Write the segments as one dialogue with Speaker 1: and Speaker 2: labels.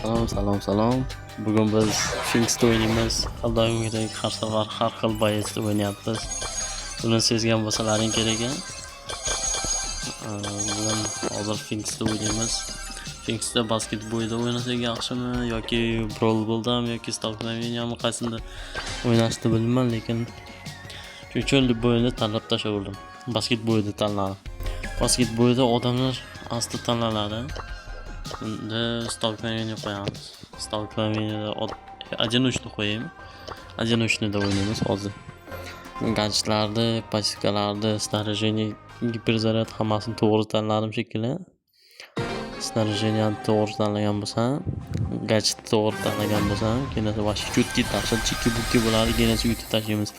Speaker 1: Salom. Bugun biz Finks'da o'ynaymiz. Har doimgidek har safar har xil bayesda o'ynayapmiz. Buni sezgan bo'lsalaring kerak. Bugun hozir Finks'da o'ynaymiz. Finks'da basketbolda o'ynasak yaxshimi yoki Brawl Ball'dami yoki Stalknaveniyami qaysini o'ynashni bilmayman, lekin shuning uchun deb o'yinni tanlab tashladim. Basketbolda tanladim. Basketbolda odamlar asli tanlanadi. Bunda Stalknaveniya qo'yamiz. Stalknaveniyada ajinochni qo'yaymi? Ajinochni da o'ynaymiz hozir. Gadjetlarni, pasifikalarni, снаряжение, giperzarad hammasini to'g'ri tanladim shekilli. Снаряжениeni to'g'ri tanlagan bo'lsam, gadjetni to'g'ri tanlagan bo'lsam, keyin boshqa chutki tashib chikki-bukki bo'ladi, keyin yutib tashlaymiz.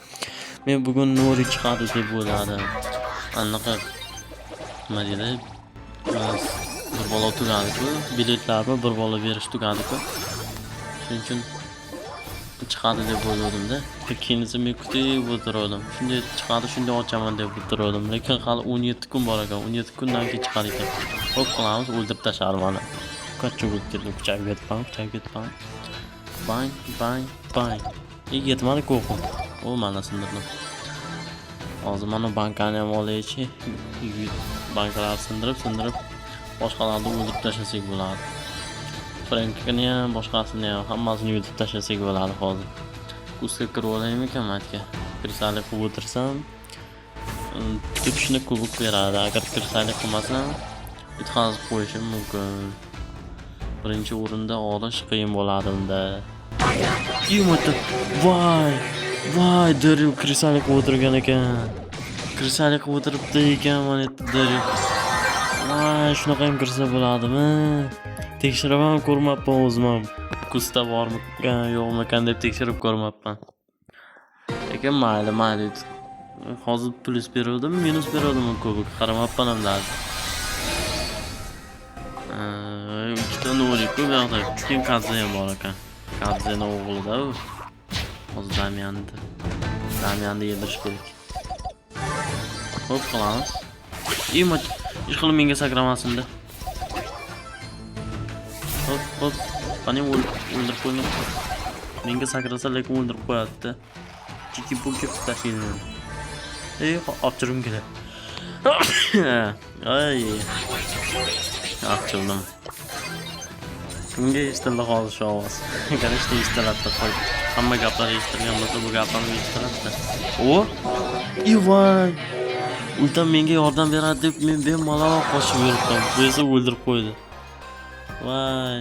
Speaker 1: Men bugun Nuri chiqadi deb o'yladim. Anaqa nima deydi? Bir bola tugadi-ku, biletlarni bir bola berish tugadi-ku. Shuning uchun chiqadi deb o'yladim-da. Keyinisi men kutib o'tirdim. Shunday chiqadi, shunday ochaman deb o'tirdim. Lekin hali 17 kun bor ekan. 17 kundan keyin chiqar ekan. Xo'p qilamiz, o'ldirib tashlar mana. Katta ketdi, kuchayib ketdim. Bang. Yetmadi ko'qim. O mana sindirdim. Hozir mana bankani ham olaychi. Bankalar sindirib boshqalarni o'ldirib tashlasak bo'ladi. Frankni ham, boshqasini ham hammasini yutib tashlasak bo'ladi hozir. Kursga kirib olaymikan matga? Kirsalik qilib o'tirsam, tutishni kubok beradi. Agar kirsalik qilmasam, yutqazib qo'yishim mumkin. Birinchi o'rinda olish qiyin bo'ladi unda. Yumata. Voy, Daryl kirsalik qilib o'tirgan ekan. Kirsalik qilib o'tiribdi ekan mana Daryl. Voy, shunaqa ham kirsa bo'ladimi? Tekshirib ham ko'rmabman o'zim ham. Kursda bormikan, yo'qmikan deb tekshirib ko'rmabman. Lekin mayli. Hozir plus beruvdim, minus beruvdim kubok. Qaramabman ham lazim. Ikkita Nuri-ku bu yoqda. Keyin Kadze ham bor ekan. Kadzeni o'g'lida u. Hozir Damianni yedirish kerak. Xo'p, qilamiz. Ish qilib menga sakramasin-da. Hop. Qani o'ldirib qo'ygan. Menga sakrasa lekin o'ldirib qo'yadi-da. Chiki-puki tashlaydi. Opchirim kerak. Ay. Opchirdim. Kimga eshitildi hozir shu ovoz? Qarashda eshitiladi qo'y. Hamma gaplar eshitilgan bo'lsa, bu gaplarni eshitiladi. Voy. Ultam menga yordam beradi deb men bemalol qochib yuribdim. Bu esa o'ldirib qo'ydi. Voy.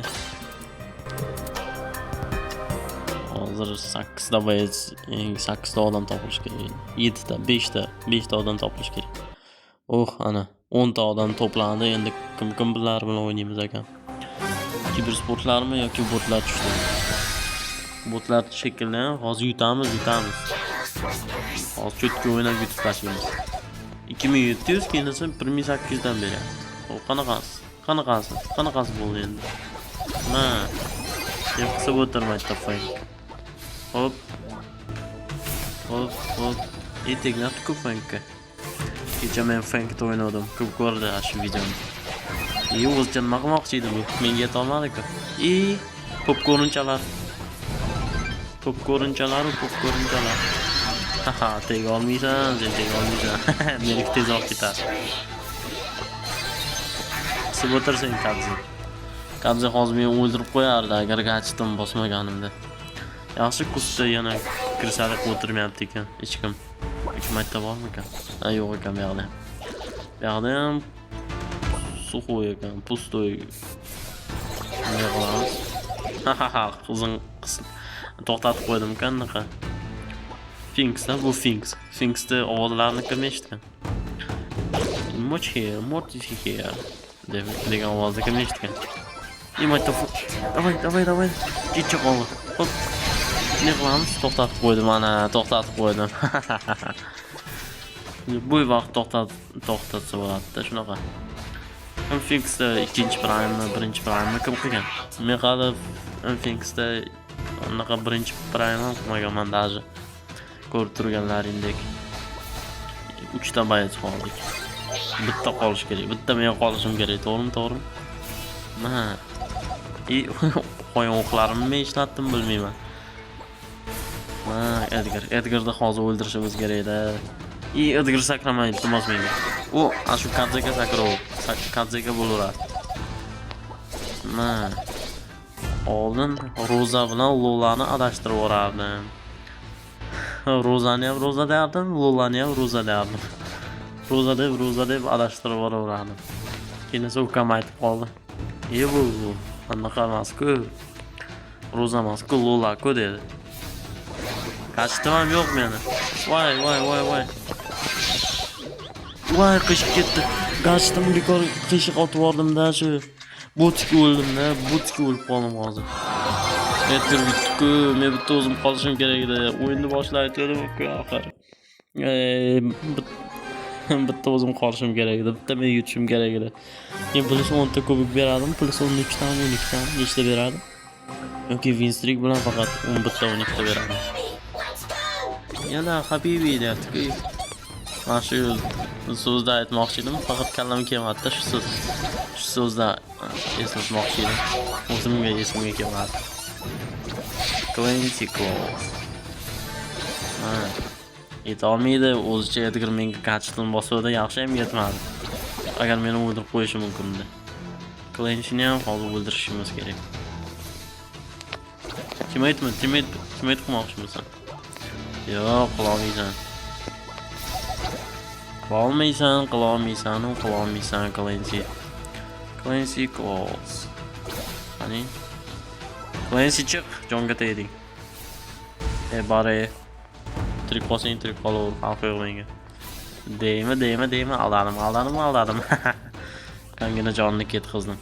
Speaker 1: Hozir 8 ta bayez, 8 ta odam topilish kerak. 7 ta, 5 ta odam topilish kerak. Ana 10 ta odam to'plandi. Endi kim bilan o'ynaymiz ekan? Kibersportlarmi yoki botlar tushdi? Botlar shekilli, hozir yutamiz. Hozir cho'tga o'ynab yutib tashlaymiz. 2700 keyinsa 1800 dan beryapti. Qanaqasi bo'ldi endi? Deb qisib o'tirmaydi topay. Hop. Tegnatku Frankka. Kecha men Frankda o'ynadim. Ko'p ko'rdi shu videoni. O'zcha nima qilmoqchi edi bu? Menga yetolmadi-ku. Popkornchalar. Haha, tega olmaysan. Meniki tezroq ketadi. Qisib o'tirsang Kadze hozir meni o'ldirib qo'yardi agar gadjetim bosmaganimda. Yaxshi kursda yana kirsalik o'tirmayapti ekan hech kim. Hech marta bormikan? Yo'q ekan bu yoqda. Bu yoqda ham suxoy ekan, pustoy. Nima qilamiz? Qizing to'xtatib qo'ydim-kan anaqa. Finksda bu Finksda ovozlarni kim eshitgan? Morty degan ovozni kim eshitgan? Davay. Ketcha qoldi. Hop. Ne qilamiz? To'xtatib qo'ydim. Bu vaqt to'xtatsa bo'ladi-da, shunaqa. Finksda 2-prime, 1-prime kim qilgan? Men hali Finksda anaqa 1-prime ham qilmaganman даже. Ko'rib turganlaringdek. 3 ta bayez qoldik. Bitta qolish kerak. Bitta men qolishim kerak, to'g'rimi? Qo'yin o'qlarimni ishlatdim bilmayman. Ha, Edgar'ni hozir o'ldirishimiz kerak-da. Edgar sakramaydi, iltimos menga. U shu Kadzega sakrov. Kadzega bo'laveradi. Mana. Oldin Roza bilan Lolani adashtirib yuborardim. Rozani ham Roza derdim, Lolani ham Roza derdim. Roza deb adashtirib yuborardim. Keyin esa ukam aytib qoldi. Bu anaqa emas-ku. Roza emas-ku, Lola-ku dedi. Kaçtım ham yo'q meni. Voy. Voy, qishib ketdi. Kaçtım, rekord qiyshiq otib yubordim-da shu. Botga o'ldim-da, botga o'lib qoldim hozir. Edgar bitdi-ku, men bitta o'zim qolishim kerak edi. O'yinni boshlayotgandim-ku oxir. Bitta o'zim qolishim kerak edi, bitta men yutishim kerak edi. Men plus 10 ta kubik berardim, plus 13 ta, 12 ta nechta berardim? Yoki Winstreak bilan faqat 11 ta, 12 ta berardim. Yana Habibi deyapti-ku. Mana shu so'zda aytmoqchi edim, faqat kallam kelmadi-da shu so'z. Shu so'zda eslatmoqchi edim. O'zimga esimga kelmadi. Clancy Claws. Yetolmaydi, o'zicha Edgar menga gadjetni bosuvda yaxshi ham yetmadi. Agar meni o'ldirib qo'yishi mumkin edi. Clancyni ham hozir o'ldirishimiz kerak. Teammate qilmoqchimisan? Yo'q, qilolmaysan, Clancy. Clancy Claws. Qani? Clancy chiq, jonga tegding. Bare. Tirik qolsang, tirik qolaver, xalq yo'q menga. Deymi, aldadim. Kangina jonni ketqizdim.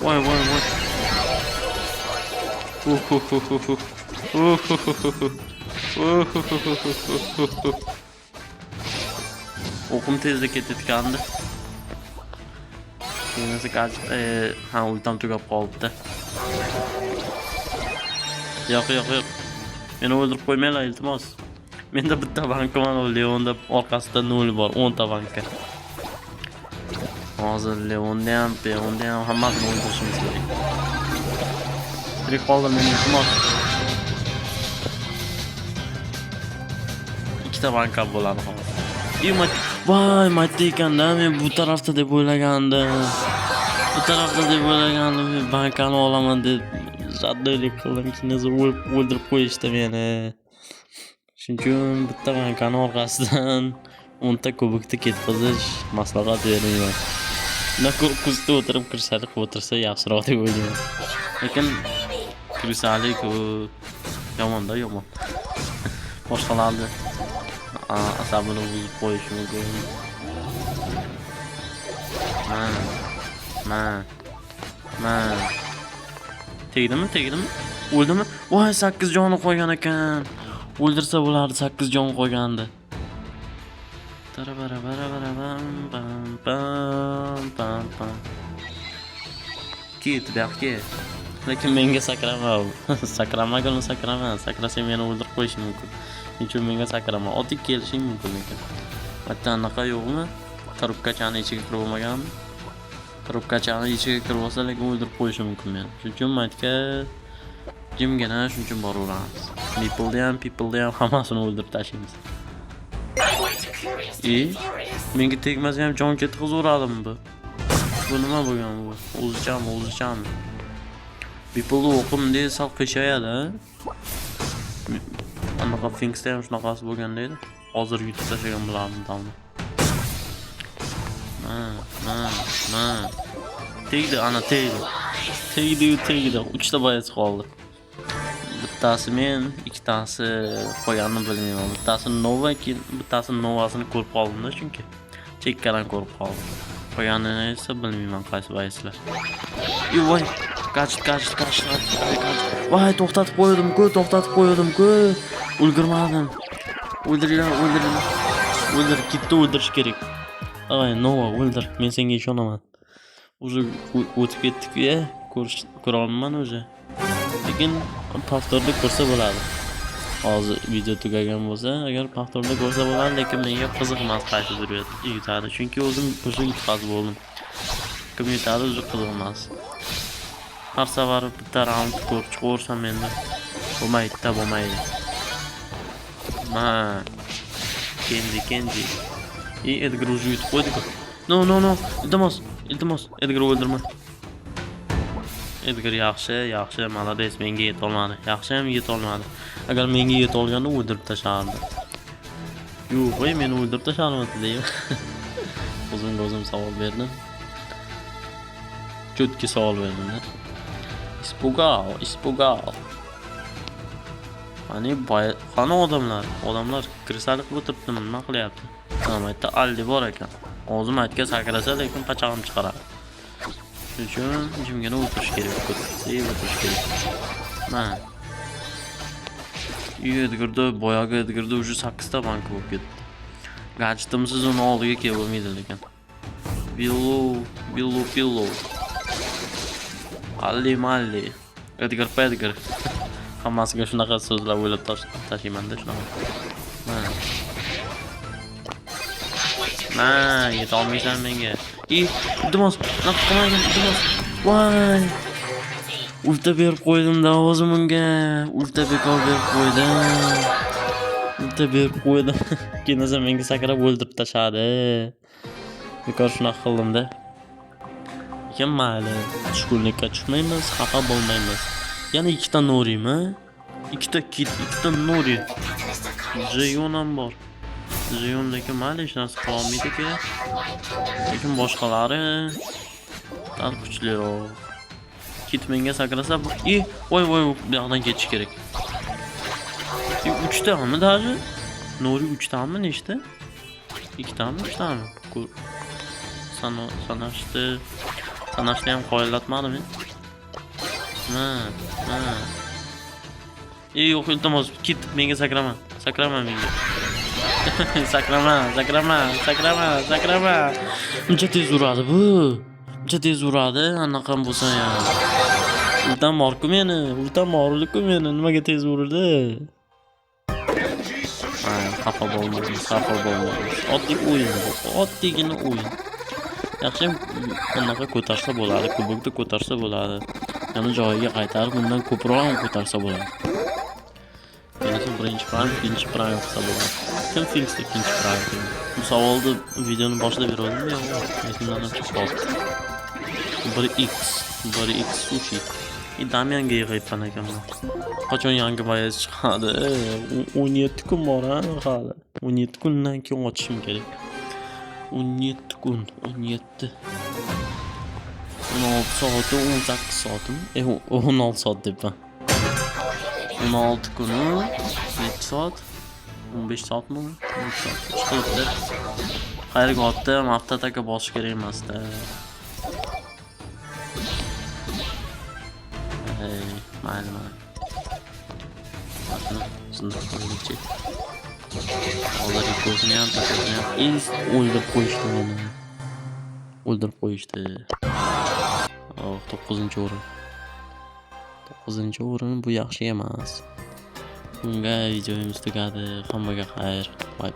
Speaker 1: Voy. O'qim tezda ketayotgandi. Nima qilib ultam tugab qolibdi. Yo'q. Meni o'ldirib qo'ymanglar, iltimos. Menda bitta banka bor, Leonda orqasida 0 bor, 10 ta banka. Hozir Leonda ham, Peonda ham hammasini o'ldirishimiz kerak. Tirik qoldim men, iltimos. 2 ta banka bo'ladi hozir. Voy, mayda ekan-da, men bu tarafda deb o'ylagandim. Men bankani olaman deb jaddolik qildim, keyin o'ldirib qo'yishdi meni. Shuning uchun bitta bankani orqasidan 10 ta kubikni ketqizish maslahat bermayman. Unda kursda o'tirib kirsalik o'tirsa yaxshiroq deb o'ylayman. Lekin kirsalik yomon. Boshqalarni asabini buzib qo'yishi mumkin. Man. Tegdimi? O'ldimi? Voy, 8 joni qo'ygan ekan. O'ldirsa bo'lardi, 8 jon qo'ygandi. Ket, baxtga. Lekin menga sakrama. Sakrasa meni o'ldirib qo'yishi mumkin. Nechun menga sakrama. Otib kelishing mumkin lekin. Hatto anaqa yo'qmi? Korobkachani ichiga kirib olmaganmi? Korobkachani ichiga kirib olsa, lekin o'ldirib qo'yishi mumkin meni. Shuning uchun maytga jimgina shuning uchun boraveramiz. People'da ham hammasini o'ldirib tashlaymiz. Menga tegmasa ham jon ketqizaveradimi bu? Bu nima bo'lgan bu? O'zichami? People'da o'qim deydi, sal qiyshayadi. Anaqa Finksda ham shunaqasi bo'lgan deydi. Hozir yutib tashlagan bo'lardim tamom. Tegdi. Tegdi. 3 ta boyasi qoldi. Bittasi men, ikkitasi qo'yganini bilmayman. Bittasi Nova, keyin bittasini Novasini ko'rib qoldim-da, chunki chekkadan ko'rib qoldim. Qo'yganini esa bilmayman qaysi boyasizlar. Voy, kaç. Voy, to'xtatib qo'ydim-ku. Ulgurmadim. O'ldiringlar. O'ldir, ketdi, o'ldirish kerak. Ay, Nova, o'ldir. Men senga ishonaman. O'zi o'tib ketdik-ku, ko'ra olmayman o'zi. Lekin повторda ko'rsa bo'ladi. Hozir video tugagan bo'lsa, agar повторda ko'rsa bo'ladi, lekin menga qiziq emas qaysidir yutadi. Chunki o'zim o'sha yutqazib bo'ldim. kim yutadi o'zi qiziq emas. Har safar bitta raund ko'p chiqaversam endi bo'lmaydi. Ma. Kenji. Edgar o'zi yutib qo'ydi-ku. No. Iltimos, Edgar o'ldirma. Edgar yaxshi, malades, menga yetolmadi. Yaxshiyam yetolmadi. Agar menga yetolganda o'ldirib tashardi. Yo'q, meni o'ldirib tasharmadi deyman. O'zim savol berdim. Cho'tki savol berdim-da. Испугал. Qani odamlar kirsalik o'tiribdimi, nima qilyapti? Samolyotda Aldi bor ekan. O'zim aytga sakrasa, lekin pachag'im chiqaradi. Shuning uchun jimgina o'tirish kerak. Mana. Boyagi Edgarda уже 8 ta bank bo'lib ketdi. Gadjetimsiz uni oldiga kelib bo'lmaydi lekin. Pillow. Alli. Edgar. Hammasiga shunaqa so'zlar o'ylab tashlayman-da shunaqa. Mana, yeta olmaysan menga. Iltimos, iltimos. Voy. Ulta berib qo'ydim-da o'zim unga. Ulta bekor berib qo'ydim. Keyin esa menga sakrab o'ldirib tashadi. Bekor shunaqa qildim-da. Lekin mayli, tushkunlikka tushmaymiz, xafa bo'lmaymiz. Yana ikkita Norimi? Ikkita Nori. Jeyon ham bor. Jeyon lekin mayli hech narsa qila olmaydi-ku. Lekin boshqalari dar kuchliroq. Kit menga sakrasa, voy, bu yoqdan ketish kerak. 3 tami даже? Nori 3 tami nechta? 2 tami, 3 tami? Sanashni ham qoyillatmadim men. Yo'q, iltimos, kit menga sakrama menga. Sakrama. Uncha tez uradi bu. Anaqa bo'lsa ham. Ultam bor-ku meni. Nimaga tez urdi? Xafa bo'lmaymiz. Oddiygina o'yin. Yaxshi, bunaqa ko'tarsa bo'ladi, kubokda ko'tarsa bo'ladi. Yana joyiga qaytarib, bundan ko'proq ham ko'tarsa bo'ladi. Menimcha birinchi prime, ikkinchi prime qilsa bo'ladi. Kim Finksda ikkinchi prime? Bu savolni videoning boshida bergandim, yo'q, esimdan chiqib qoldi. 1x sushi. Damianga yig'ayapman ekanman. Qachon yangi boyaz chiqadi? 17 kun bor hali. 17 kundan keyin ochishim kerak. 17 kun, 17. 16 soat, 18 soatmi? 16 soat debman. 16 kuni 7 soat, 15 soatmi? 13 soat. Chiqibdi. Qayerga otdim? Hafta-taka bosish kerak emasda. Mayli. Mana shunday qilib hozirgi ko'zini ham o'ldirib qo'yishdi. 9-o'rin. 9-o'rin bu yaxshi emas. Bunga videomiz tugadi. Hammaga xayr. Bye.